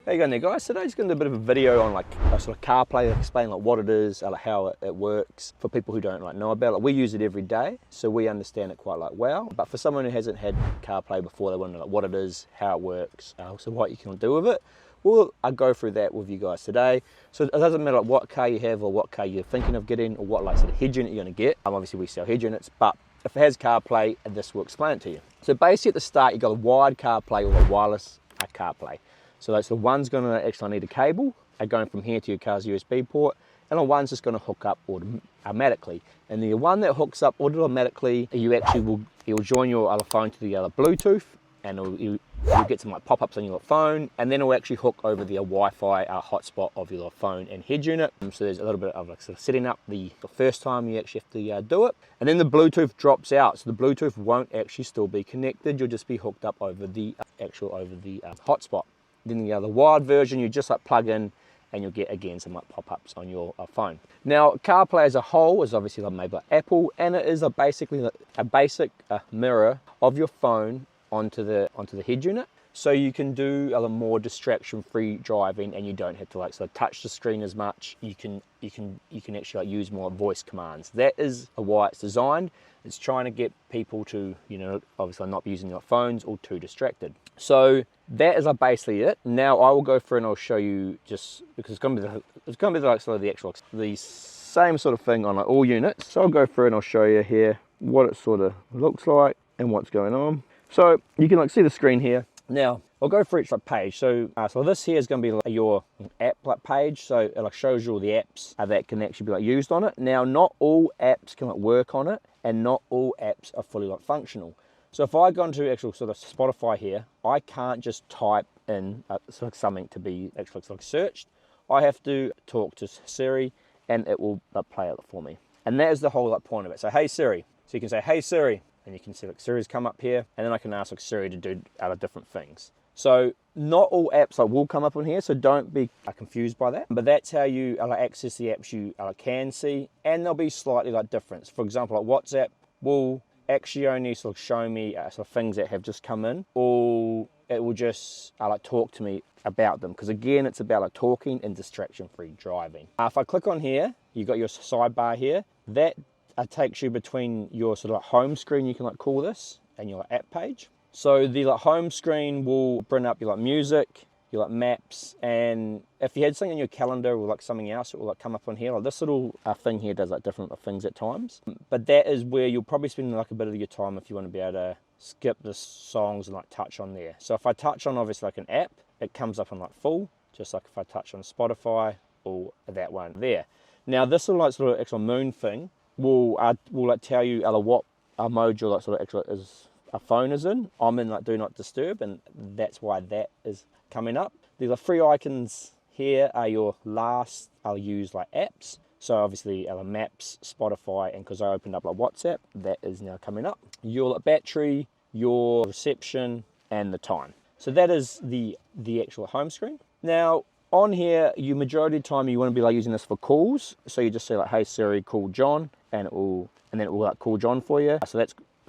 How you going there, guys? Today's going to do a bit of a video on like a sort of CarPlay, explain like what it is, like how it works for people who don't like know about it. We use it every day, so we understand it quite like well. But for someone who hasn't had CarPlay before, they want to know like what it is, how it works, so what you can do with it. Well, I'll go through that with you guys today. So it doesn't matter like what car you have or what car you're thinking of getting or what like sort of head unit you're going to get. Obviously we sell head units, but if it has CarPlay, this will explain it to you. So basically at the start, you've got a wired CarPlay or a wireless CarPlay. So that's the one's going to actually need a cable going from here to your car's USB port, and the one's just going to hook up automatically. And the one that hooks up automatically, you'll join your other phone to the other Bluetooth, and you'll get some like pop-ups on your phone, and then it'll actually hook over the Wi-Fi hotspot of your phone and head unit. So there's a little bit of like sort of setting up the first time you actually have to do it, and then the Bluetooth drops out. So the Bluetooth won't actually still be connected. You'll just be hooked up over the hotspot. Then the other wired version, you just like plug in, and you'll get again some like pop-ups on your phone. Now CarPlay as a whole is obviously like made by Apple, and it is basically a basic mirror of your phone onto the head unit, so you can do a more distraction-free driving, and you don't have to like sort of touch the screen as much. You can actually like use more voice commands. That is why it's designed. It's trying to get people to, obviously not be using their phones or too distracted. So that is basically it. Now I will go through and I'll show you, just because it's going to be like sort of the same sort of thing on like all units. So I'll go through and I'll show you here what it sort of looks like and what's going on. So you can like see the screen here. Now I'll go for each like page. So this here is going to be like your app like page. So it like shows you all the apps that can actually be like used on it. Now not all apps can like work on it, and not all apps are fully like functional. So if I go into actual sort of Spotify here, I can't just type in sort of something to be actually like searched. I have to talk to Siri, and it will play it for me. And that is the whole like point of it. So hey Siri. So you can say hey Siri, and you can see like Siri's come up here, and then I can ask like Siri to do other different things. So not all apps will come up on here, so don't be confused by that. But that's how you access the apps you can see, and they'll be slightly like different. For example, like WhatsApp will actually only sort of show me sort of things that have just come in, or it will just talk to me about them, because again it's about like talking and distraction-free driving. If I click on here, you've got your sidebar here. That takes you between your sort of like home screen, you can like call this, and your app page. So the like home screen will bring up your like music, your like maps, and if you had something on your calendar or like something else, it will like come up on here. Like this little thing here does like different things at times. But that is where you'll probably spend like a bit of your time if you want to be able to skip the songs and like touch on there. So if I touch on obviously like an app, it comes up on like full, just like if I touch on Spotify or that one there. Now this little like sort of actual moon thing will like tell you what mode your like sort of actual a phone is in. I'm in like do not disturb, and that's why that is coming up. The three icons here are your last used like apps. So obviously Maps, Spotify, and because I opened up like WhatsApp, that is now coming up. Your battery, your reception, and the time. So that is the actual home screen. Now on here, you majority of the time you want to be like using this for calls. So you just say like hey Siri, call John, and it will like call John for you.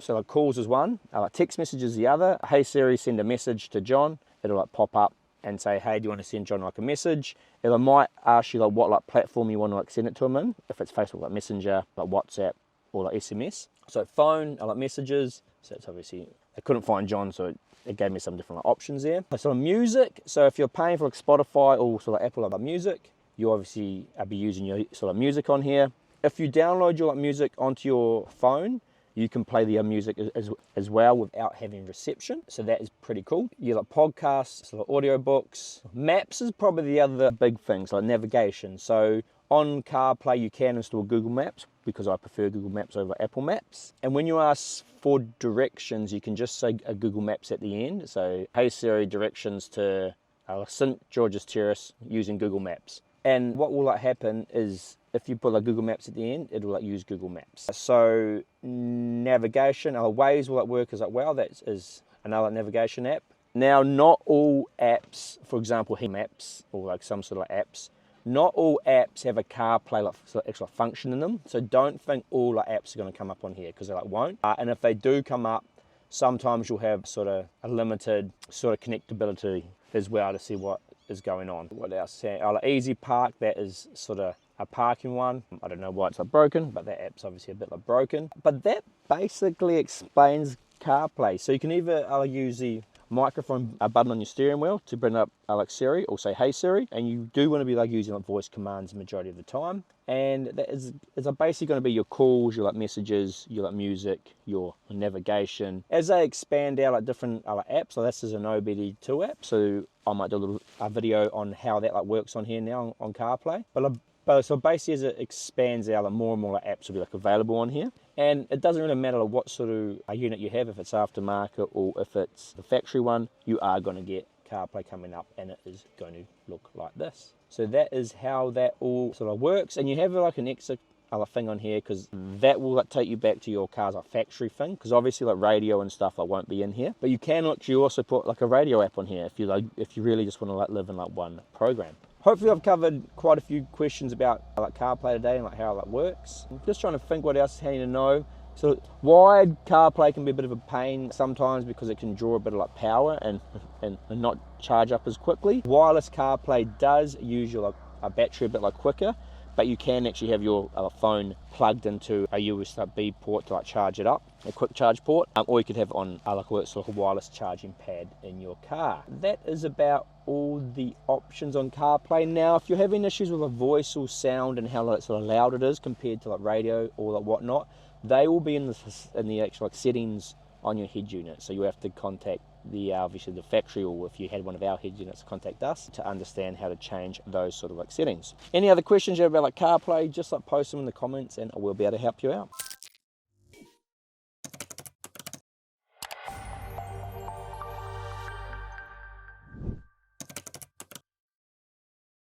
So like calls is one, like text message is the other. Hey Siri, send a message to John. It'll like pop up and say, hey, do you want to send John like a message? It might ask you like what like platform you want to like send it to him in. If it's Facebook, like Messenger, like WhatsApp, or like SMS. So phone, like messages. So it's obviously, I couldn't find John, so it gave me some different like options there. So music. So if you're paying for like Spotify or sort of Apple like music, you obviously be using your sort of music on here. If you download your like music onto your phone, you can play the music as well without having reception. So that is pretty cool. You like podcasts, so like audiobooks. Maps is probably the other big thing, so like navigation. So on CarPlay, you can install Google Maps, because I prefer Google Maps over Apple Maps. And when you ask for directions, you can just say Google Maps at the end. So, hey Siri, directions to St. George's Terrace using Google Maps. And what will like happen is, if you put like Google Maps at the end, it'll like use Google Maps. So navigation, Waze will like work as like well. That is another navigation app. Now, not all apps, for example, Maps or like some sort of apps, not all apps have a CarPlay like sort of extra function in them. So don't think all like apps are going to come up on here, because they like won't. And if they do come up, sometimes you'll have sort of a limited sort of connectability as well to see what is going on. What else? Easy Park, that is sort of a parking one. I don't know why it's like broken, but that app's obviously a bit like broken. But that basically explains CarPlay. So you can either use the microphone button on your steering wheel to bring up like Siri, or say hey Siri, and you do want to be like using like voice commands the majority of the time. And that is basically going to be your calls, your like messages, your like music, your navigation. As they expand out like different apps, so this is an OBD2 app, so I might do a little video on how that like works on here now on CarPlay. But so basically, as it expands out, more and more apps will be like available on here. And it doesn't really matter what sort of a unit you have, if it's aftermarket or if it's the factory one, you are going to get CarPlay coming up, and it is going to look like this. So that is how that all sort of works. And you have like an extra thing on here, because that will like take you back to your car's like factory thing, because obviously like radio and stuff won't be in here. But you can actually also put like a radio app on here if you really just want to like live in like one program. Hopefully I've covered quite a few questions about like CarPlay today and like how that works. I'm just trying to think what else is handy to know. So wired CarPlay can be a bit of a pain sometimes, because it can draw a bit of like power and not charge up as quickly. Wireless CarPlay does use your like, battery a bit like quicker, but you can actually have your phone plugged into a USB port to like charge it up, a quick charge port, or you could have it on like a wireless charging pad in your car. That is about all the options on CarPlay. Now, if you're having issues with a voice or sound and how like, sort of loud it is compared to like radio or like whatnot, they will be in the actual like settings on your head unit. So you have to contact obviously the factory, or if you had one of our head units, contact us to understand how to change those sort of like settings. Any other questions you have about like CarPlay, just like post them in the comments and we'll be able to help you out.